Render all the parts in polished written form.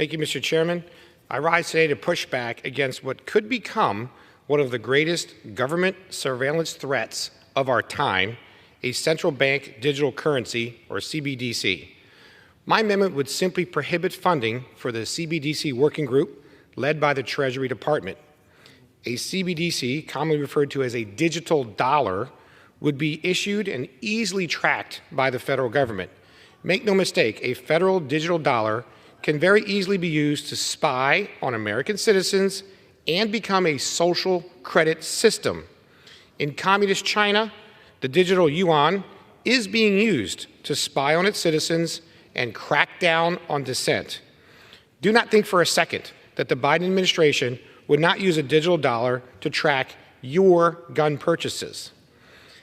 Thank you, Mr. Chairman. I rise today to push back against what could become one of the greatest government surveillance threats of our time, a central bank digital currency, or CBDC. My amendment would simply prohibit funding for the CBDC working group led by the Treasury Department. A CBDC, commonly referred to as a digital dollar, would be issued and easily tracked by the federal government. Make no mistake, a federal digital dollar can very easily be used to spy on American citizens and become a social credit system. In communist China, the digital yuan is being used to spy on its citizens and crack down on dissent. Do not think for a second that the Biden administration would not use a digital dollar to track your gun purchases.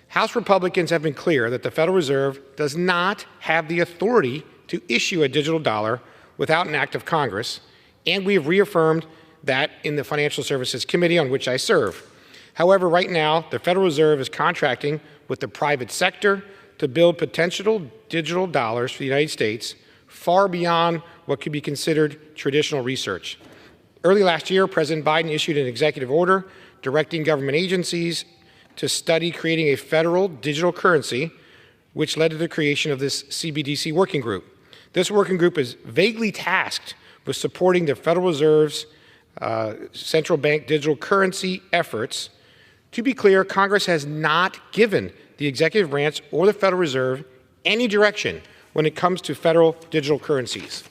House Republicans have been clear that the Federal Reserve does not have the authority to issue a digital dollar without an act of Congress, and we have reaffirmed that in the Financial Services Committee on which I serve. However, right now, the Federal Reserve is contracting with the private sector to build potential digital dollars for the United States far beyond what could be considered traditional research. Early last year, President Biden issued an executive order directing government agencies to study creating a federal digital currency, which led to the creation of this CBDC working group. This working group is vaguely tasked with supporting the Federal Reserve's central bank digital currency efforts. To be clear, Congress has not given the executive branch or the Federal Reserve any direction when it comes to federal digital currencies.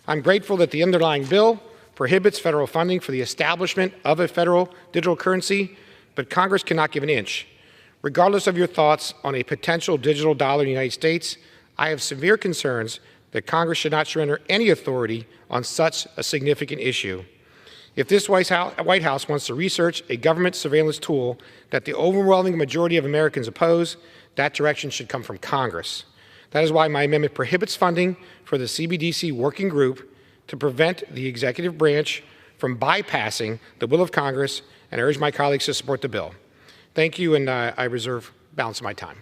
I'm grateful that the underlying bill prohibits federal funding for the establishment of a federal digital currency, but Congress cannot give an inch. Regardless of your thoughts on a potential digital dollar in the United States, I have severe concerns that Congress should not surrender any authority on such a significant issue. If this White House wants to research a government surveillance tool that the overwhelming majority of Americans oppose, that direction should come from Congress. That is why my amendment prohibits funding for the CBDC working group to prevent the executive branch from bypassing the will of Congress, and I urge my colleagues to support the bill. Thank you, and I reserve balance of my time.